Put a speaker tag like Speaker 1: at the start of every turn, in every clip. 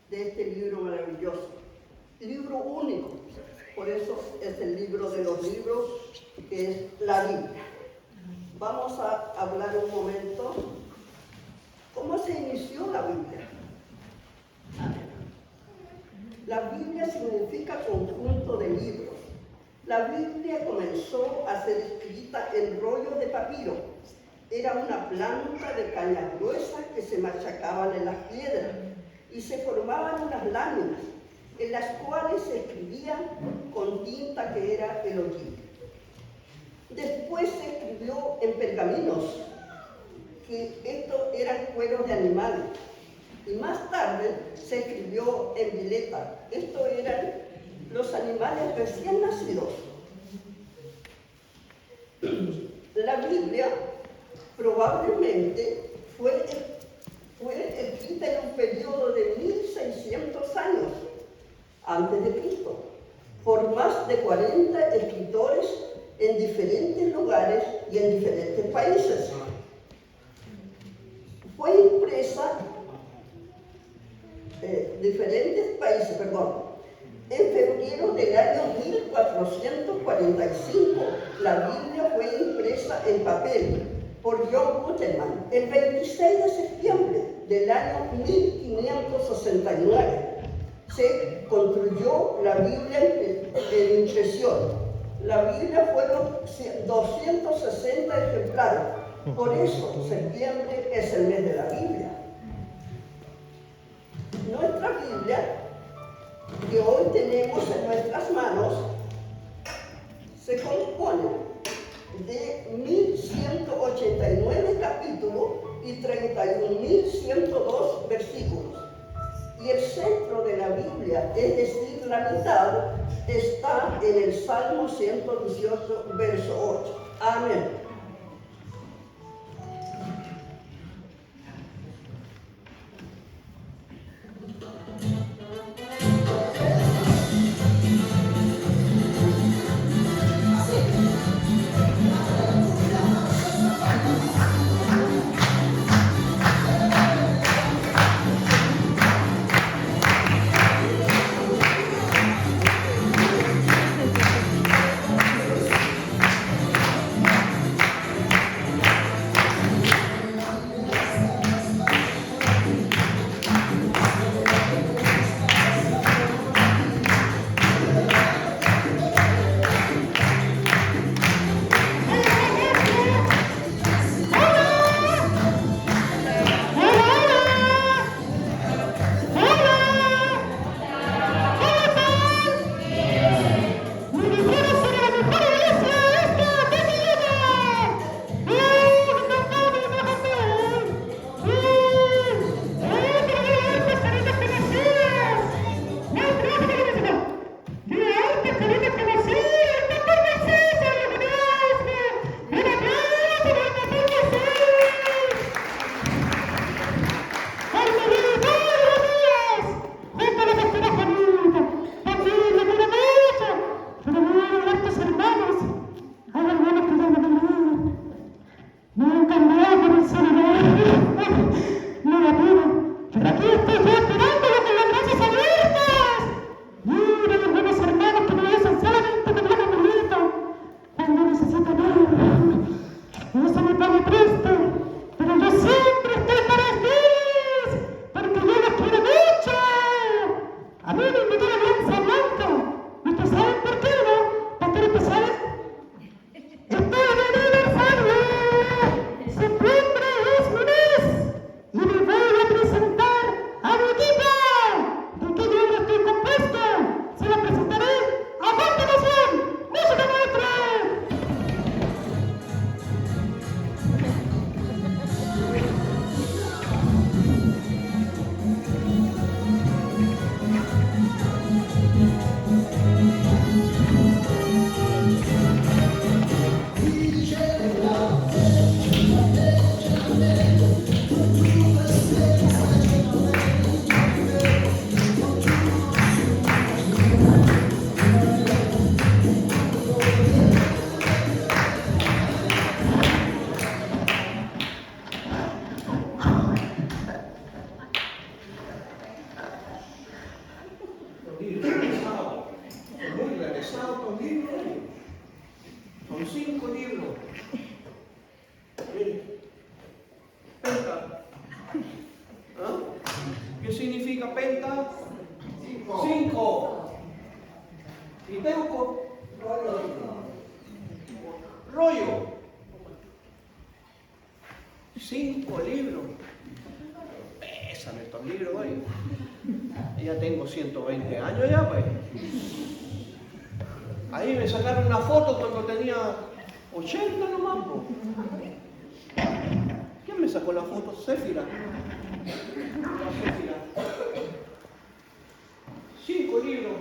Speaker 1: de este libro maravilloso, libro único, por eso es el libro de los libros, que es la Biblia. Vamos a hablar un momento cómo se inició la Biblia. La Biblia significa conjunto de libros. La Biblia comenzó a ser escrita en rollo de papiro. Era una planta de caña gruesa que se machacaban en las piedras y se formaban unas láminas en las cuales se escribía con tinta que era el hollín. Después se escribió en pergaminos, que estos eran cueros de animales, y más tarde se escribió en vileta. Estos eran los animales recién nacidos. La Biblia probablemente fue escrita en un periodo de 1600 años antes de Cristo, por más de 40 escritores en diferentes lugares y en diferentes países. Fue impresa en febrero del año 1445. La Biblia fue impresa en papel por John Gutenberg el 26 de septiembre del año 1569. Se construyó la Biblia en impresión. La Biblia fueron 260 ejemplares. Por eso septiembre es el mes de la Biblia. Nuestra Biblia, que hoy tenemos en nuestras manos, se compone de 1189 capítulos y 31.102 versículos. Y el centro de la Biblia, es decir, la mitad, está en el Salmo 118, verso 8. Amén.
Speaker 2: Septiembre es mi mes y le voy a presentar ¿Ah? ¿Qué significa penta? 5. ¿Y teuco? Rollo. 5 libros. Pesan estos libros hoy. Ya tengo 120 años ya, pues. Ahí me sacaron una foto cuando tenía 80 nomás, pues. ¿Quién me sacó la foto? Céfira. 5 libros.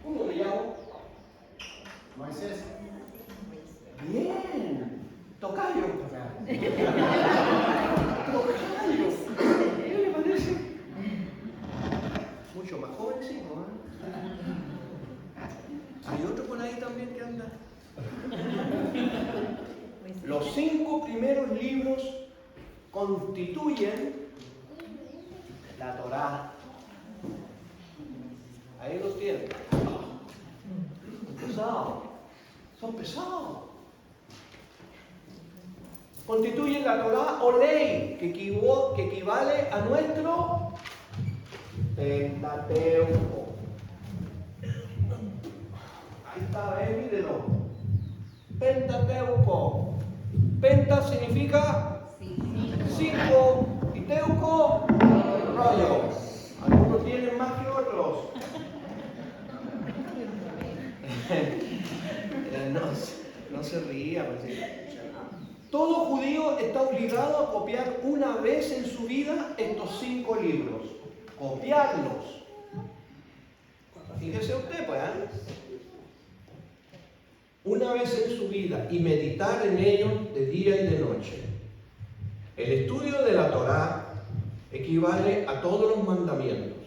Speaker 2: ¿Cómo me llamo?
Speaker 3: Moisés.
Speaker 2: Bien. Tocayo. Tocayo. ¿Qué le parece? Mucho más jovencito, ¿eh? Hay otro por ahí también que anda. Los 5 primeros libros constituyen la Torá. Ahí los tienen. Pesados. Son pesados. Constituyen la Torá o ley que equivale a nuestro Pentateuco. Ahí está, mírenlo. Pentateuco. Penta significa 5 y teuco, rollo. Algunos tienen más que otros. No se ría, pues. Todo judío está obligado a copiar una vez en su vida estos 5 libros. Copiarlos. Fíjese usted, pues, ¿eh? Una vez en su vida y meditar en ellos de día y de noche. El estudio de la Torá equivale a todos los mandamientos.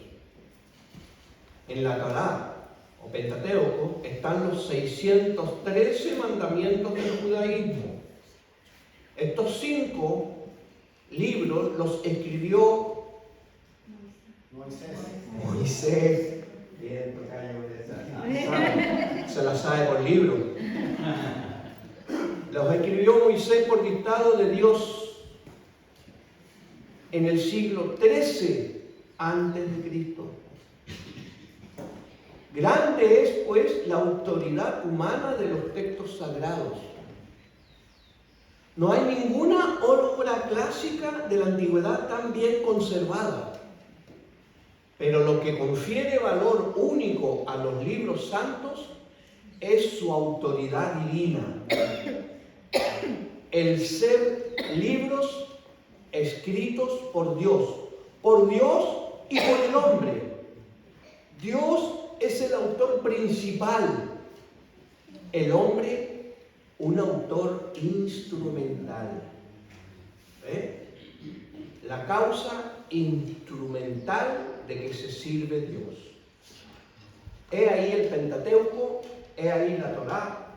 Speaker 2: En la Torá o Pentateuco están los 613 mandamientos del judaísmo. Estos 5 libros los escribió Moisés. Bien, se la sabe por libro. Los escribió Moisés por dictado de Dios en el siglo XIII antes de Cristo. Grande es, pues, la autoridad humana de los textos sagrados. No hay ninguna obra clásica de la antigüedad tan bien conservada. Pero lo que confiere valor único a los libros santos es su autoridad divina. El ser libros escritos por Dios y por el hombre. Dios es el autor principal, el hombre un autor instrumental. La causa instrumental de que se sirve Dios. He ahí el Pentateuco, he ahí la Torá,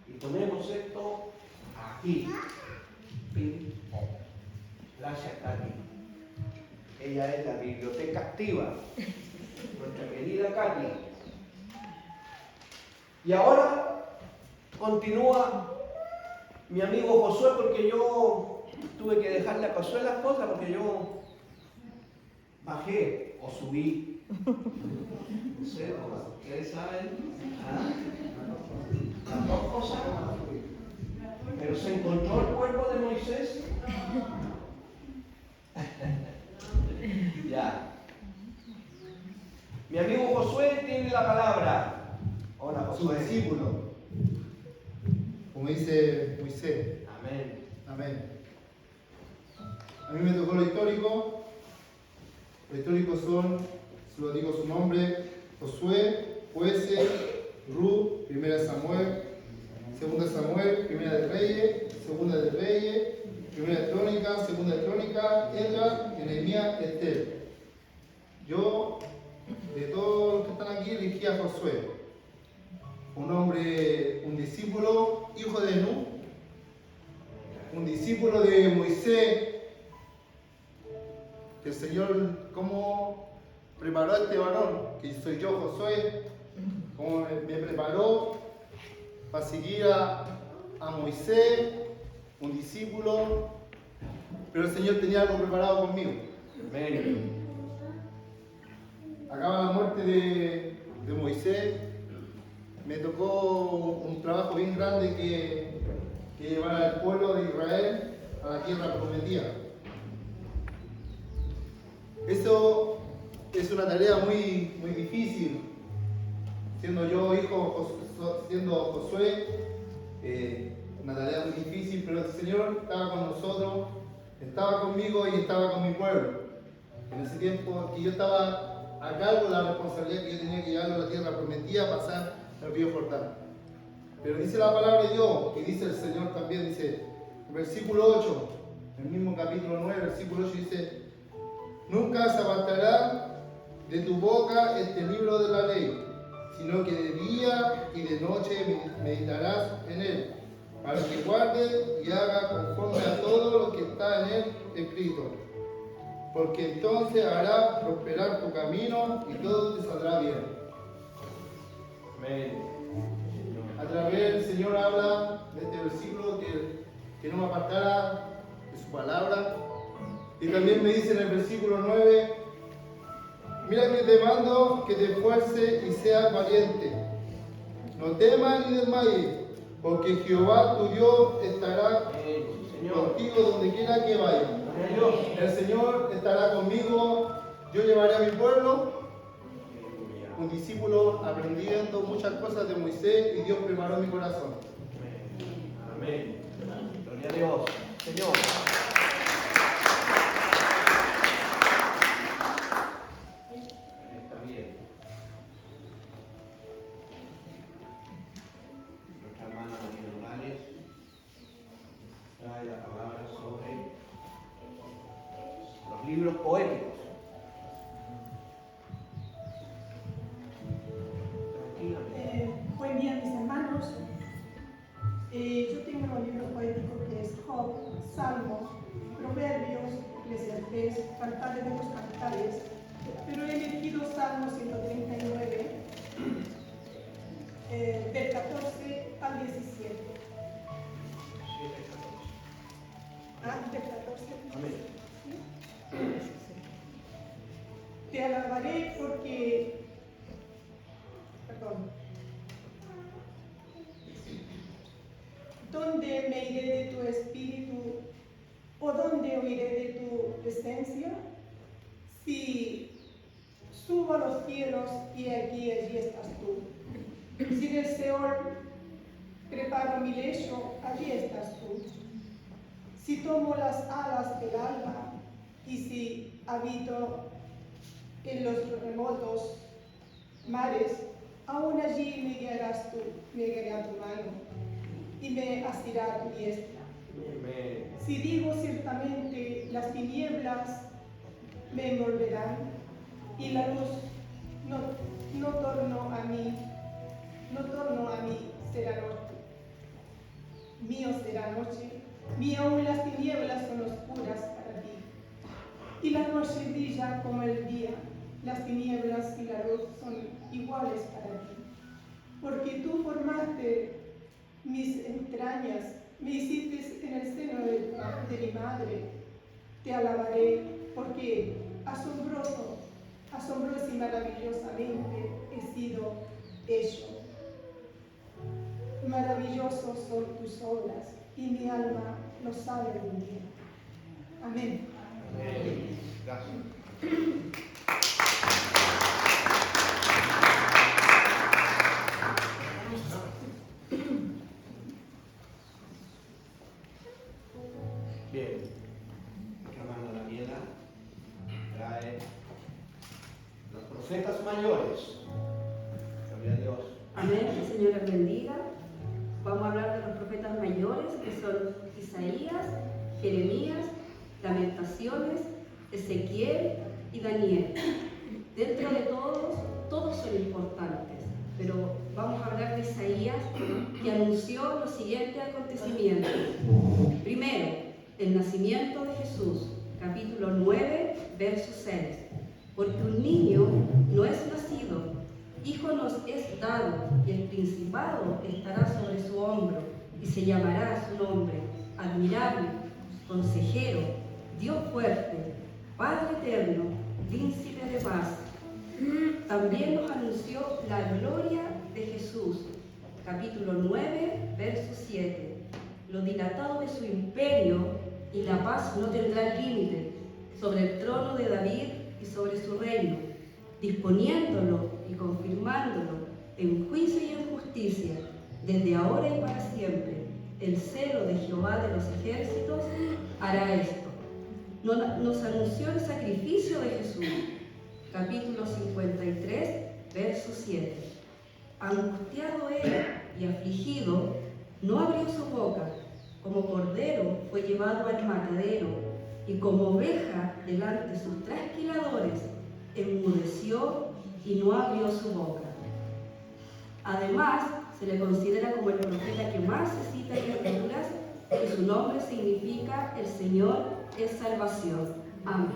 Speaker 2: y ponemos esto aquí. Gracias, Katy. Ella es la biblioteca activa, nuestra querida Katy. Y ahora continúa mi amigo Josué, porque yo tuve que dejarle a Josué las cosas, porque yo bajé o subí. No sé, ustedes saben. Las dos cosas. Pero se encontró el cuerpo de Moisés. Ya. Mi amigo Josué tiene la palabra. Hola,
Speaker 3: Su
Speaker 2: Josué.
Speaker 3: discípulo. Como dice Moisés.
Speaker 2: Amén.
Speaker 3: Amén. A mí me tocó lo histórico. Los históricos son, se lo digo su nombre, Josué, Jueces, Ruth, 1 Samuel, 2 Samuel, 1 de Reyes, 2 de Reyes, 1 de Crónica, 2 de Crónica, Esdras, Nehemías, Esther. Yo, de todos los que están aquí, elegí a Josué. Un hombre, un discípulo, hijo de Nun, un discípulo de Moisés, que el Señor, cómo preparó a este varón, que soy yo, Josué, cómo me preparó para seguir a Moisés, un discípulo pero el Señor tenía algo preparado conmigo.
Speaker 2: Amén.
Speaker 3: Acaba la muerte de Moisés, me tocó un trabajo bien grande que llevar al pueblo de Israel a la tierra prometida. Eso es una tarea muy difícil, siendo yo siendo Josué, una tarea muy difícil, pero el Señor estaba con nosotros, estaba conmigo y estaba con mi pueblo. En ese tiempo que yo estaba a cargo de la responsabilidad que yo tenía que llevarlo a la tierra prometida, pasar el río Jordán. Pero dice la palabra de Dios, y dice el Señor también, dice, versículo 8, el mismo capítulo 9, versículo 8 dice, nunca se apartará de tu boca este libro de la ley, sino que de día y de noche meditarás en él, para que guarde y haga conforme a todo lo que está en él escrito. Porque entonces hará prosperar tu camino y todo te saldrá bien.
Speaker 2: Amén.
Speaker 3: A través del Señor habla de este versículo que no me apartara de su palabra. Y también me dice en el versículo 9, mira que te mando que te esfuerces y seas valiente. No temas ni desmayes, porque Jehová tu Dios estará contigo donde quiera que vayas. El Señor estará conmigo, yo llevaré a mi pueblo. Un discípulo aprendiendo muchas cosas de Moisés y Dios preparó mi corazón.
Speaker 2: Amén. Gloria a Dios. Señor. Está bien. Nuestra hermana María Morales trae la palabra sobre los libros poéticos.
Speaker 4: Buen día, mis hermanos. Yo tengo un libro poético que es Job, Salmos, Proverbios, Eclesiastés, Cantares de los Cantares, pero he elegido Salmo 139, del 14 al 17. Del 14 al 17.
Speaker 2: Amén.
Speaker 4: Te alabaré porque... Perdón. ¿Dónde me iré de tu espíritu? ¿O dónde huiré de tu presencia? Si subo a los cielos y allí estás tú. Si del Seol preparo mi lecho, allí estás tú. Si tomo las alas del alba y si habito en los remotos mares, aún allí me guiarás tú, me guiará tu mano y me asirá tu diestra.
Speaker 2: Amén.
Speaker 4: Si digo ciertamente las tinieblas me envolverán y la luz no torno a mí será noche. Mío será noche, ni aún las tinieblas son oscuras para ti. Y la noche brilla como el día, las tinieblas y la luz son iguales para ti. Porque tú formaste mis entrañas, me hiciste en el seno de mi madre. Te alabaré porque asombrosa y maravillosamente he sido hecho. Maravillosos son tus obras y mi alma lo sabe muy bien. Amén.
Speaker 2: Amén. Gracias. Bien, nuestra hermana Daniela trae los profetas mayores. Gloria a Dios.
Speaker 5: Amén, que el Señor les bendiga. Vamos a hablar de los profetas mayores, que son Isaías, Jeremías, Lamentaciones, Ezequiel y Daniel. Dentro de todos son importantes, pero vamos a hablar de Isaías, que anunció los siguientes acontecimientos. Primero, el nacimiento de Jesús, capítulo 9, verso 6. Porque un niño no es nacido, hijo nos es dado, y el principado estará sobre su hombro, y se llamará su nombre, admirable, consejero, fuerte, Padre eterno, príncipe de paz. También nos anunció la gloria de Jesús, capítulo 9, verso 7. Lo dilatado de su imperio y la paz no tendrán límite sobre el trono de David y sobre su reino, disponiéndolo y confirmándolo en juicio y en justicia, desde ahora y para siempre. El celo de Jehová de los ejércitos hará esto. Nos anunció el sacrificio de Jesús, capítulo 53, verso 7. Angustiado él y afligido, no abrió su boca, como cordero fue llevado al matadero, y como oveja delante de sus trasquiladores, enmudeció y no abrió su boca. Además, se le considera como el profeta que más se cita en las Escrituras, y su nombre significa el Señor es salvación. Amén.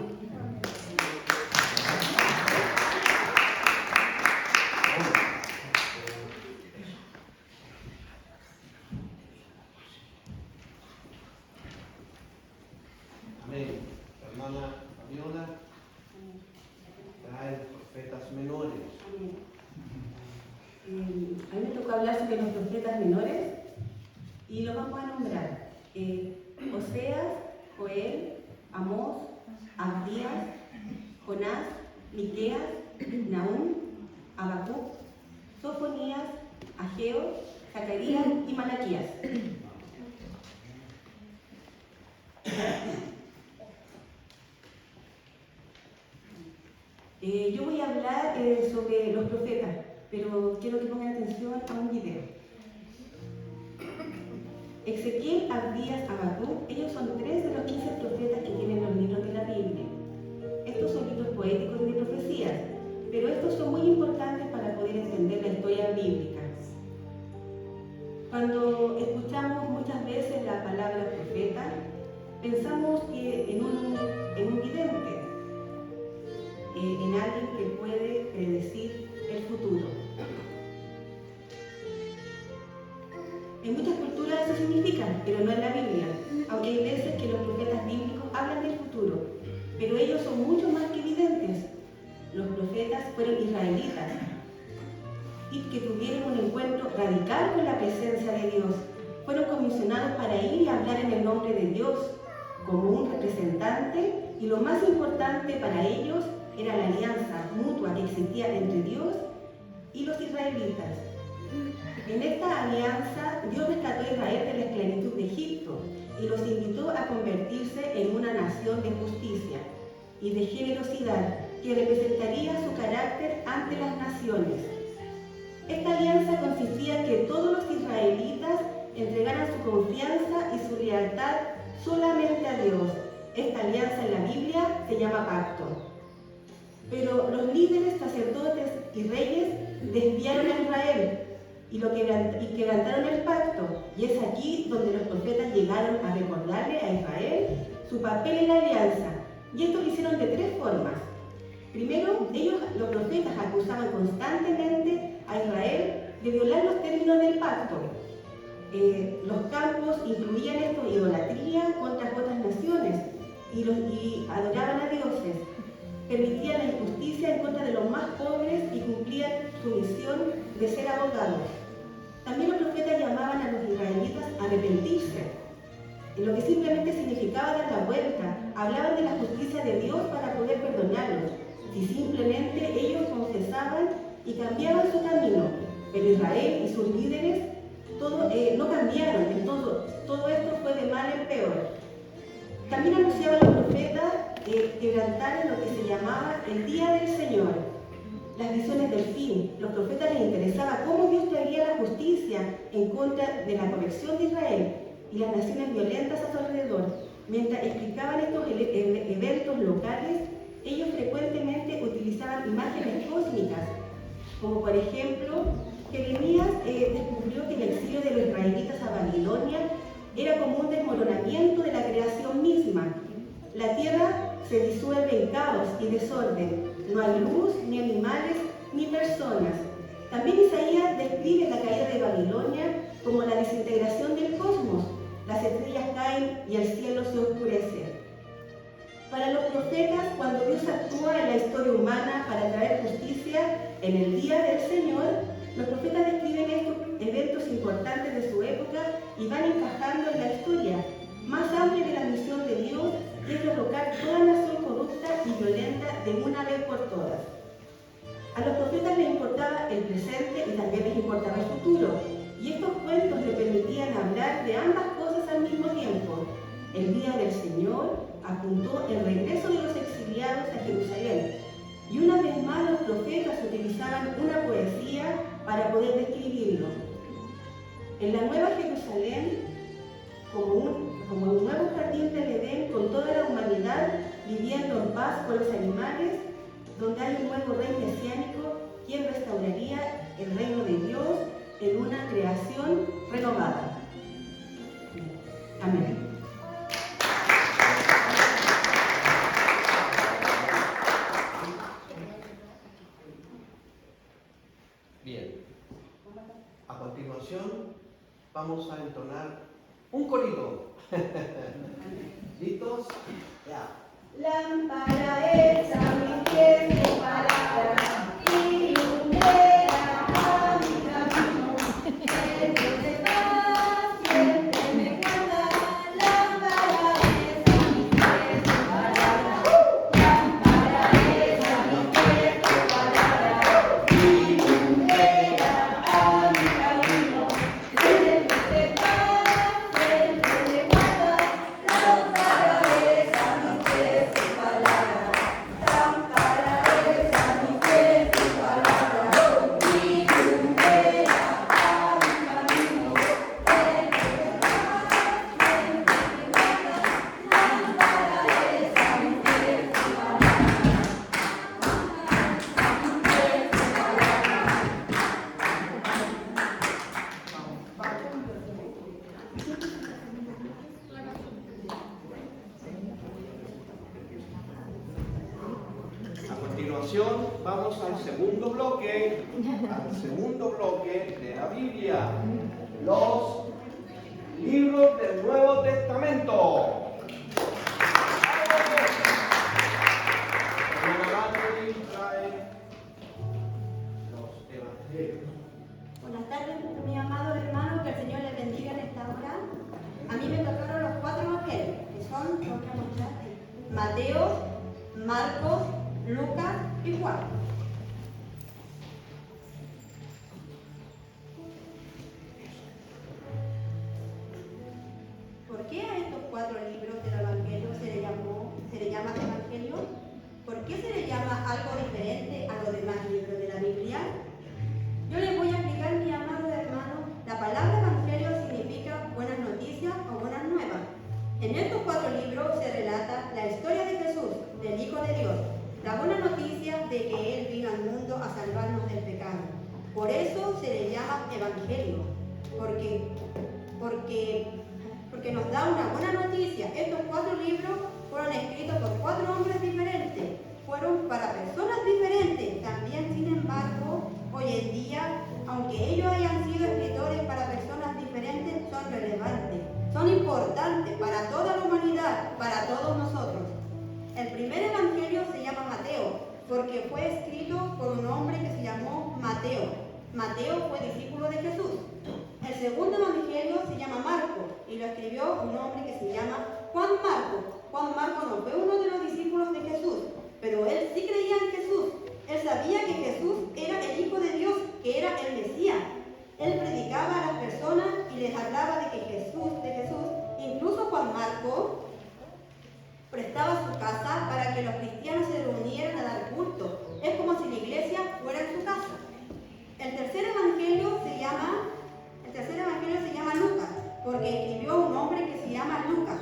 Speaker 2: Amén. Hermana Fabiola, trae profetas menores.
Speaker 5: A mí me tocó hablar sobre los profetas menores y los vamos a nombrar. Oseas, Joel, Amós, Abdías, Jonás, Miqueas, Nahum, Habacuc, Sofonías, Ageo, Zacarías y Malaquías. Yo voy a hablar sobre los profetas, pero quiero que pongan atención a un video. Ezequiel, Abdías, Habacuc, ellos son 3 de los 15 profetas que tienen los libros de la Biblia. Estos son libros poéticos de profecías, pero estos son muy importantes para poder entender la historia bíblica. Cuando escuchamos muchas veces la palabra profeta, pensamos que en un vidente, en alguien que puede predecir el futuro. En muchas culturas eso significa, pero no en la Biblia, aunque hay veces que los profetas bíblicos hablan del futuro, pero ellos son mucho más que videntes. Los profetas fueron israelitas y que tuvieron un encuentro radical con la presencia de Dios. Fueron comisionados para ir y hablar en el nombre de Dios como un representante, y lo más importante para ellos era la alianza mutua que existía entre Dios y los israelitas. En esta alianza, Dios rescató a Israel de la esclavitud de Egipto y los invitó a convertirse en una nación de justicia y de generosidad que representaría su carácter ante las naciones. Esta alianza consistía en que todos los israelitas entregaran su confianza y su lealtad solamente a Dios. Esta alianza en la Biblia se llama pacto. Pero los líderes, sacerdotes y reyes desviaron a Israel y quebrantaron el pacto. Y es aquí donde los profetas llegaron a recordarle a Israel su papel en la alianza. Y esto lo hicieron de 3 formas. Primero, los profetas, acusaban constantemente a Israel de violar los términos del pacto. Los campos incluían esto, idolatría contra otras naciones, y adoraban a dioses. Permitían la injusticia en contra de los más pobres y cumplían su misión de ser abogados. También los profetas llamaban a los israelitas a arrepentirse, en lo que simplemente significaba dar la vuelta. Hablaban de la justicia de Dios para poder perdonarlos, si simplemente ellos confesaban y cambiaban su camino. Pero Israel y sus líderes no cambiaron, entonces todo esto fue de mal en peor. También anunciaban los profetas quebrantaron lo que se llamaba el Día del Señor, las visiones del fin. Los profetas les interesaba cómo Dios traería la justicia en contra de la corrección de Israel y las naciones violentas a su alrededor. Mientras explicaban estos eventos locales, ellos frecuentemente utilizaban imágenes cósmicas, como por ejemplo, Jeremías descubrió que el exilio de los israelitas a Babilonia era como un desmoronamiento de la creación misma. La tierra se disuelve en caos y desorden. No hay luz, ni animales, ni personas. También Isaías describe la caída de Babilonia como la desintegración del cosmos. Las estrellas caen y el cielo se oscurece.
Speaker 6: Para los profetas, cuando Dios actúa en la historia humana para traer justicia en el día del Señor, los profetas describen estos eventos importantes de su época y van encajando en la historia más amplia de la misión de Dios, y es derrocar toda nación corrupta y violenta de una vez por todas. A los profetas les importaba el presente y también les importaba el futuro, y estos cuentos les permitían hablar de ambas cosas al mismo tiempo. El día del Señor apuntó el regreso de los exiliados a Jerusalén, y una vez más los profetas utilizaban una poesía para poder describirlo. En la Nueva Jerusalén, como un nuevo jardín del Edén con toda la humanidad viviendo en paz con los animales, donde hay un nuevo rey mesiánico quien restauraría el reino de Dios en una creación renovada. Amén.
Speaker 2: Bien. A continuación vamos a entonar un corito. ¿Listos? Ya.
Speaker 6: Lámpara es a mis pies tu palabra y lumbrera a mi camino. Siempre de paz, siempre me guarda. Lámpara es a mis pies tu palabra. Lámpara es a mis pies tu palabra y lumbrera a mi camino. Siempre de paz, siempre me guarda. Lámpara es a mis pies tu palabra. Lámpara es a mis pies tu palabra y lumbrera a mi camino. Siempre de paz, siempre me guarda. Lámpara es a mis pies tu palabra.
Speaker 2: A continuación vamos al segundo bloque de la Biblia, los libros del Nuevo Testamento. Hermana Valerie trae los evangelios.
Speaker 6: Buenas tardes, mis amados hermanos, que el Señor les bendiga en esta hora. A mí me tocaron los 4 evangelios, que son, los que mostraste, Mateo, Marcos, Lucas y Juan. ¿Por qué a estos 4 libros del Evangelio se le llama Evangelio? ¿Por qué se le llama algo diferente a los demás libros de la Biblia? Yo les voy a explicar, mis amados hermanos, la palabra Evangelio significa buenas noticias o buenas nuevas. En estos 4 libros se relata la historia de Jesús, del Hijo de Dios, la buena noticia de que Él vino al mundo a salvarnos del pecado. Por eso se le llama Evangelio, porque nos da una buena noticia. Estos 4 libros fueron escritos por 4 hombres diferentes, fueron para personas diferentes. También, sin embargo, hoy en día, aunque ellos hayan sido escritores para personas diferentes, son relevantes, son importantes para toda la humanidad, para todos nosotros. El primer evangelio se llama Mateo, porque fue escrito por un hombre que se llamó Mateo. Mateo fue discípulo de Jesús. El segundo evangelio se llama Marcos y lo escribió un hombre que se llama Juan Marcos. Juan Marcos no fue uno de los discípulos de Jesús, pero él sí creía en Jesús. Él sabía que Jesús era el Hijo de Dios, que era el Mesías. Él predicaba a las personas y les hablaba de Jesús. Incluso Juan Marcos prestaba su casa para que los cristianos se reunieran a dar culto. Es como si la iglesia fuera en su casa. El tercer evangelio se llama Lucas, porque escribió un hombre que se llama Lucas.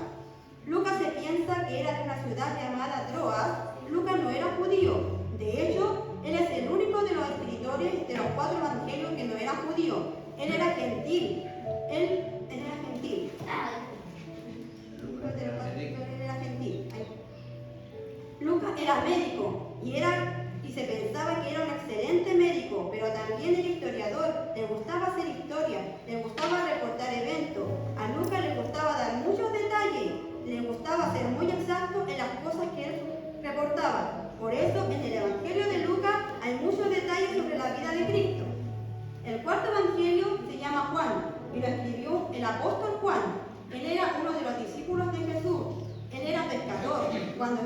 Speaker 6: Lucas se piensa que era de una ciudad llamada Troas. Lucas no era judío. De hecho, él es el único de los escritores de los 4 evangelios que no era judío. Él era gentil. Lucas era médico y se pensaba que era un excelente médico, pero también era historiador. Le gustaba hacer historia, le gustaba reportar eventos. A Lucas le gustaba dar muchos detalles, le gustaba ser muy exacto en las cosas que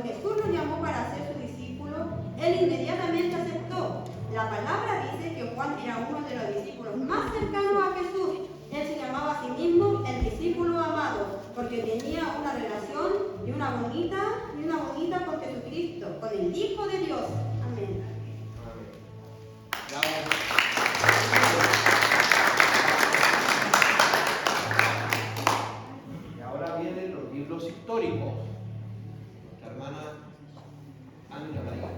Speaker 6: Cuando Jesús lo llamó para ser su discípulo, él inmediatamente aceptó. La palabra dice que Juan era uno de los discípulos más cercanos a Jesús. Él se llamaba a sí mismo el discípulo amado, porque tenía una relación y una bonita con Jesucristo, con el Hijo de Dios. Amén.
Speaker 2: Y ahora vienen los libros históricos. Nuestra hermana Ángela María.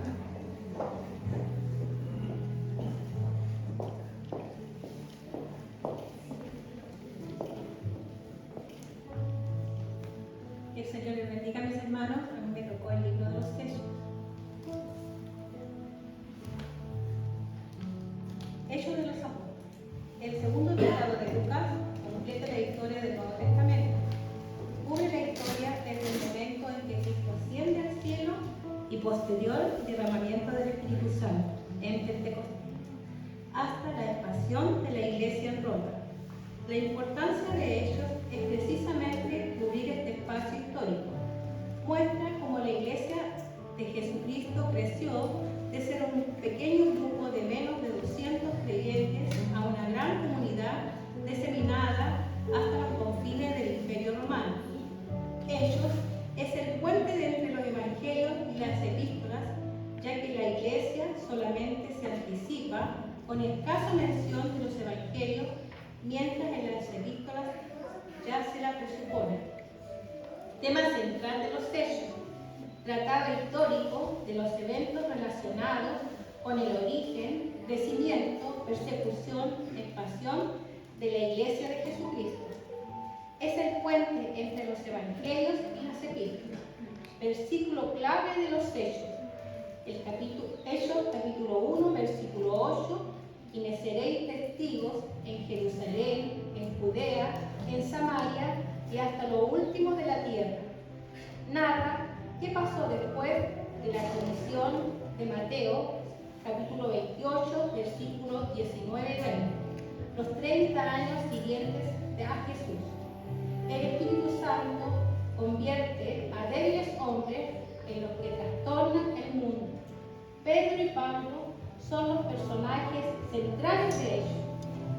Speaker 7: Que el Señor les bendiga, mis hermanos. A mí me tocó el libro de los Hechos. Hechos de los Apóstoles. El segundo tratado de Lucas completa la historia del Nuevo Testamento. Cubre la historia desde el momento en que Cristo asciende al cielo y posterior derramamiento del Espíritu Santo en Pentecostés, hasta la expansión de la Iglesia en Roma. La importancia de ellos es precisamente cubrir este espacio histórico. Muestra cómo la Iglesia de Jesucristo creció de ser un pequeño grupo de menos de 200 creyentes a una gran comunidad diseminada hasta los confines del Imperio Romano. Hechos es el puente entre los evangelios y las epístolas, ya que la Iglesia solamente se anticipa con escasa mención de los evangelios, mientras en las epístolas ya se la presupone. Tema central de los Hechos: tratado histórico de los eventos relacionados con el origen, crecimiento, persecución, expansión de la Iglesia de Jesucristo. Es el puente entre los evangelios y las epístolas. Versículo clave de los Hechos. Hechos capítulo 1, versículo 8. Y me seréis testigos en Jerusalén, en Judea, en Samaria y hasta lo último de la tierra. Narra qué pasó después de la comisión de Mateo, capítulo 28, versículos 19 y 20. Los 30 años siguientes a Jesús. El Espíritu Santo convierte a débiles hombres en los que trastornan el mundo. Pedro y Pablo son los personajes centrales de ellos.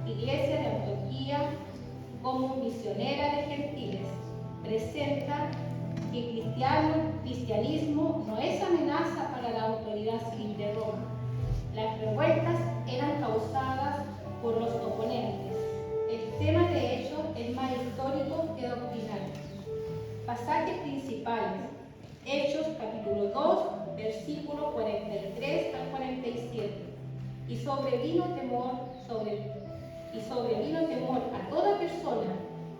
Speaker 7: Iglesia de Antioquía, como misionera de gentiles, presenta que el cristianismo no es amenaza para la autoridad civil de Roma. Las revueltas eran causadas por los oponentes. El tema de hecho es más histórico que doctrinal. Pasajes principales: Hechos capítulo 2, versículo 43 al 47. Y sobrevino temor a toda persona,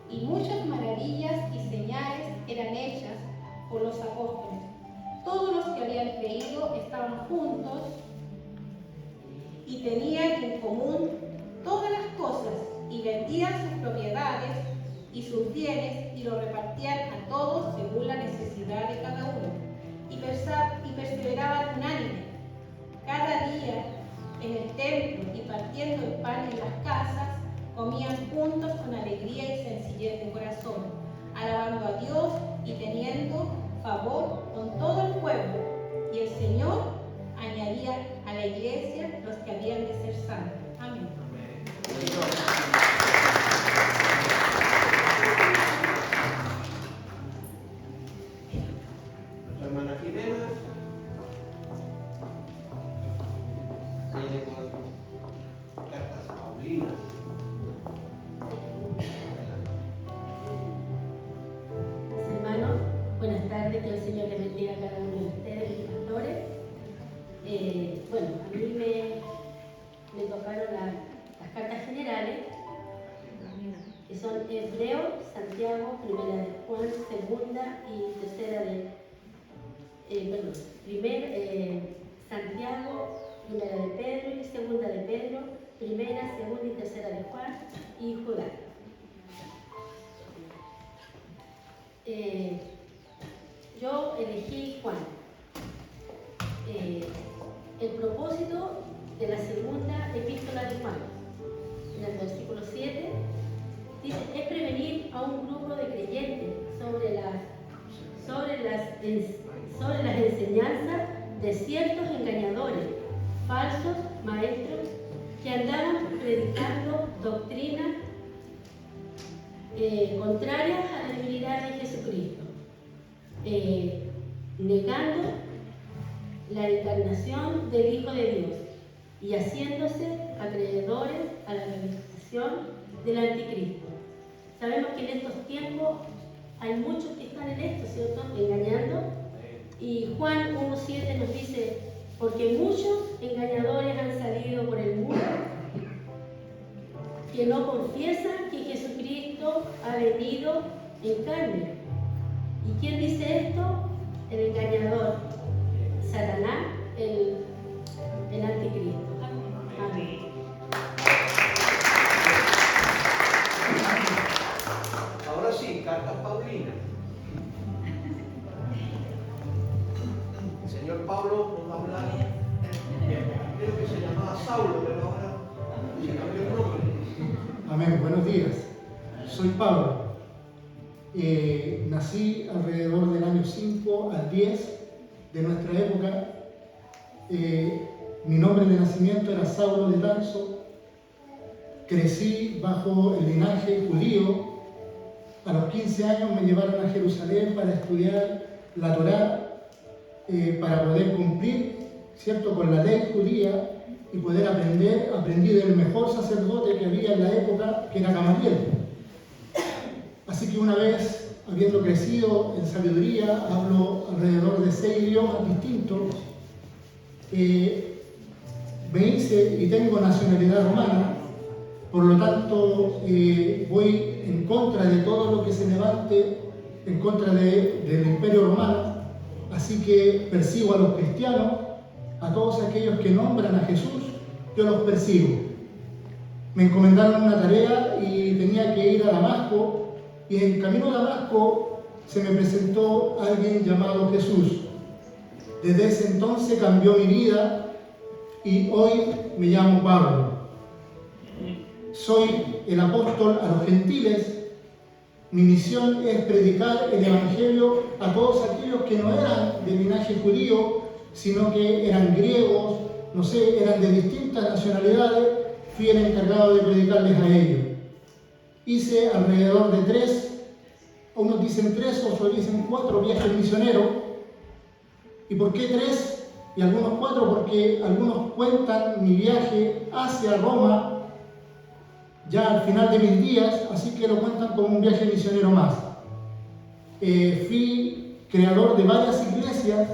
Speaker 7: y muchas maravillas y señales eran hechas por los apóstoles. Todos los que habían creído estaban juntos y tenían en común todas las cosas, y vendían sus propiedades y sus bienes y lo repartían a todos según la necesidad de cada uno, y perseveraban unánime cada día en el templo, y partiendo el pan en las casas, comían juntos con alegría y sencillez de corazón, alabando a Dios y teniendo favor con todo el pueblo. Y el Señor añadía a la iglesia los que habían de ser santos. Amén.
Speaker 2: Nuestra hermana Jimena viene con cartas paulinas.
Speaker 8: Hermanos, buenas tardes, que el Señor les bendiga a cada uno de ustedes, mis pastores. Bueno, a mí me tocaron las cartas generales, que son Hebreo, Santiago, Primera de Juan, Segunda y Tercera de... Santiago, Primera de Pedro y Segunda de Pedro, Primera, Segunda y Tercera de Juan y Judá. Yo elegí Juan. El propósito de la segunda epístola de Juan, en el versículo 7, dice, es prevenir a un grupo de creyentes sobre sobre las enseñanzas de ciertos engañadores, falsos maestros, que andaban predicando doctrinas contrarias a la debilidad de Jesucristo, negando la encarnación del Hijo de Dios y haciéndose acreedores a la realización del anticristo. Sabemos que en estos tiempos hay muchos que están en esto, ¿cierto? Engañando. Y Juan 1:7 nos dice, porque muchos engañadores han salido por el mundo que no confiesan que Jesucristo ha venido en carne. ¿Y quién dice esto? El engañador, Satanás, el anticristo. Amén.
Speaker 2: Ahora sí, carta Paulina. El señor Pablo nos va a hablar. Creo que se llamaba Saulo, pero ahora se cambió el nombre.
Speaker 9: Amén, buenos días. Soy Pablo. Nací alrededor del año 5 al 10 de nuestra época. Mi nombre de nacimiento era Saulo de Tarso. Crecí bajo el linaje judío. A los 15 años me llevaron a Jerusalén para estudiar la Torá, para poder cumplir, ¿cierto?, con la ley judía y poder aprender. Aprendí del mejor sacerdote que había en la época, que era Gamaliel. Así que una vez, habiendo crecido en sabiduría, hablo alrededor de 6 idiomas distintos, me hice y tengo nacionalidad romana. Por lo tanto, voy en contra de todo lo que se levante en contra del Imperio Romano. Así que persigo a los cristianos, a todos aquellos que nombran a Jesús, yo los persigo. Me encomendaron una tarea y tenía que ir a Damasco, y en camino a Damasco se me presentó alguien llamado Jesús. Desde ese entonces cambió mi vida y hoy me llamo Pablo. Soy el apóstol a los gentiles. Mi misión es predicar el Evangelio a todos aquellos que no eran de linaje judío, sino que eran griegos, no sé, eran de distintas nacionalidades. Fui el encargado de predicarles a ellos. Hice alrededor de 3, unos dicen 3, otros dicen 4 viajes misioneros. ¿Y por qué 3 y algunos 4? Porque algunos cuentan mi viaje hacia Roma ya al final de mis días, así que lo cuentan como un viaje misionero más. Fui creador de varias iglesias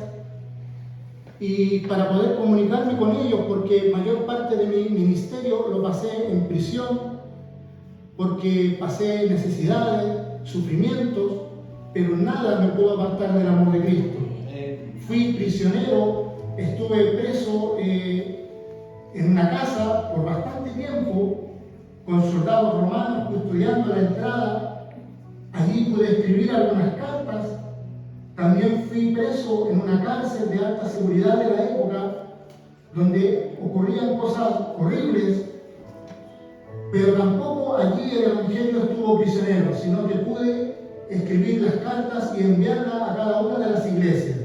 Speaker 9: y para poder comunicarme con ellos, porque mayor parte de mi ministerio lo pasé en prisión, porque pasé necesidades, sufrimientos, pero nada me pudo apartar del amor de Cristo. Fui prisionero, estuve preso en una casa por bastante tiempo, con soldados romanos custodiando la entrada. Allí pude escribir algunas cartas. También fui preso en una cárcel de alta seguridad de la época, donde ocurrían cosas horribles, pero tampoco allí el Evangelio estuvo prisionero, sino que pude escribir las cartas y enviarlas a cada una de las iglesias.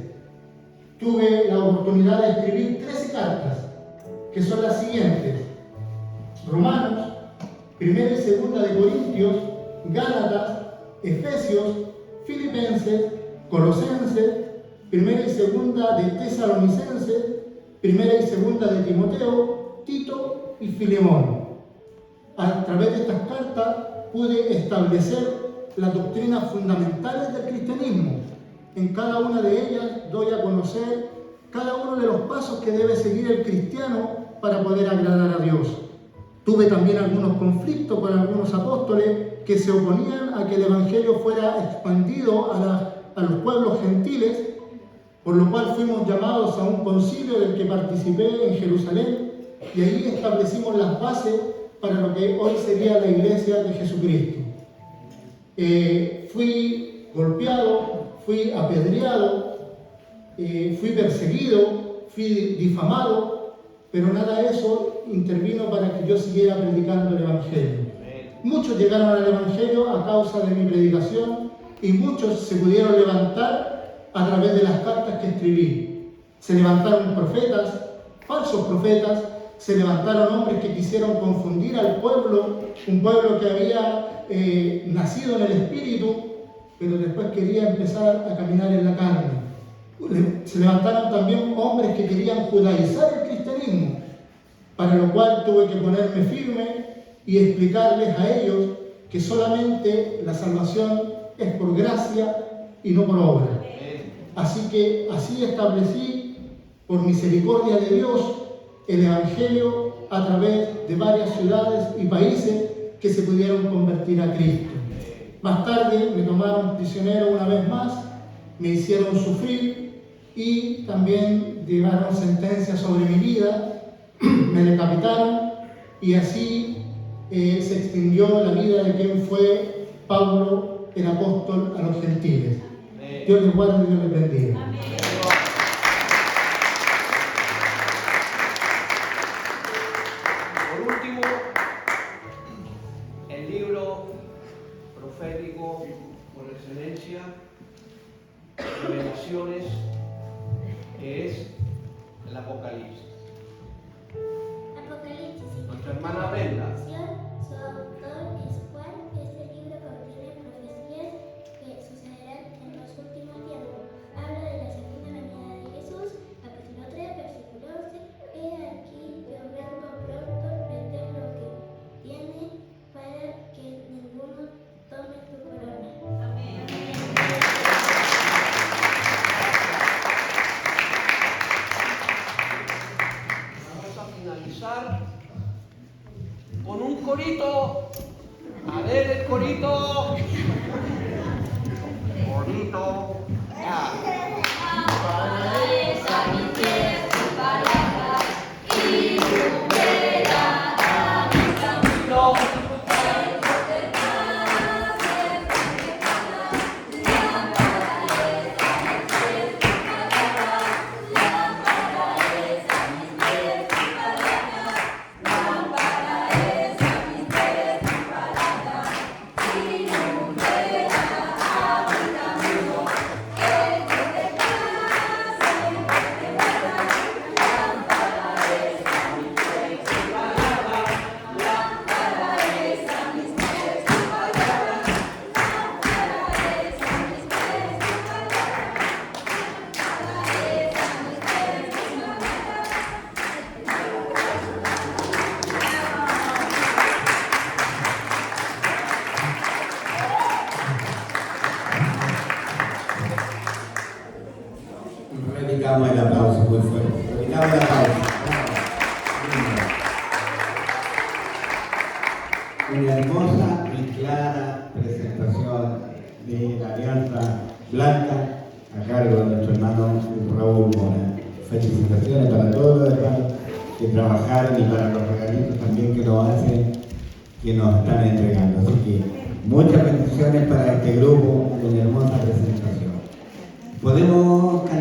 Speaker 9: Tuve la oportunidad de escribir 13 cartas, que son las siguientes: Romanos, 1 y 2 de Corintios, Gálatas, Efesios, Filipenses, Colosenses, 1 y 2 de Tesalonicenses, 1 y 2 de Timoteo, Tito y Filemón. A través de estas cartas pude establecer las doctrinas fundamentales del cristianismo. En cada una de ellas doy a conocer cada uno de los pasos que debe seguir el cristiano para poder agradar a Dios. Tuve también algunos conflictos con algunos apóstoles que se oponían a que el Evangelio fuera expandido a los pueblos gentiles, por lo cual fuimos llamados a un concilio del que participé en Jerusalén, y ahí establecimos las bases para lo que hoy sería la Iglesia de Jesucristo. Fui golpeado, fui apedreado, fui perseguido, fui difamado, pero nada de eso intervino para que yo siguiera predicando el Evangelio. Muchos llegaron al Evangelio a causa de mi predicación y muchos se pudieron levantar a través de las cartas que escribí. Se levantaron profetas, falsos profetas, se levantaron hombres que quisieron confundir al pueblo, un pueblo que había nacido en el Espíritu, pero después quería empezar a caminar en la carne. Se levantaron también hombres que querían judaizar el cristianismo, para lo cual tuve que ponerme firme y explicarles a ellos que solamente la salvación es por gracia y no por obra. Así que así establecí, por misericordia de Dios, el Evangelio a través de varias ciudades y países que se pudieron convertir a Cristo. Más tarde me tomaron prisionero una vez más, me hicieron sufrir y también llevaron sentencia sobre mi vida, me decapitaron y así se extinguió la vida de quien fue Pablo, el apóstol a los gentiles. Dios les guarde y Dios les bendiga.
Speaker 7: Amén.
Speaker 2: Por último, el libro profético por excelencia, Revelaciones, que es el Apocalipsis.
Speaker 10: Apocalipsis.
Speaker 2: Nuestra hermana Brenda.
Speaker 10: Su autor es Juan. Este libro contiene profecías que sucederán en los últimos tiempos. Habla de la segunda venida de Jesús. Capítulo 3, versículo 11. He aquí, yo vengo pronto, retén lo que tiene para que ninguno tome tu corona.
Speaker 7: Amén.
Speaker 2: Vamos a finalizar con un corito. A ver el corito. Corito. Ya.
Speaker 11: Replicamos el aplauso muy fuerte. Replicamos el aplauso. Una hermosa y clara presentación de la Alianza Blanca a cargo de nuestro hermano Raúl Mora. Felicitaciones para todos los hermanos que trabajaron y para los regalitos también que nos hacen, que nos están entregando. Así que muchas bendiciones para este grupo, una hermosa presentación. Podemos cantar.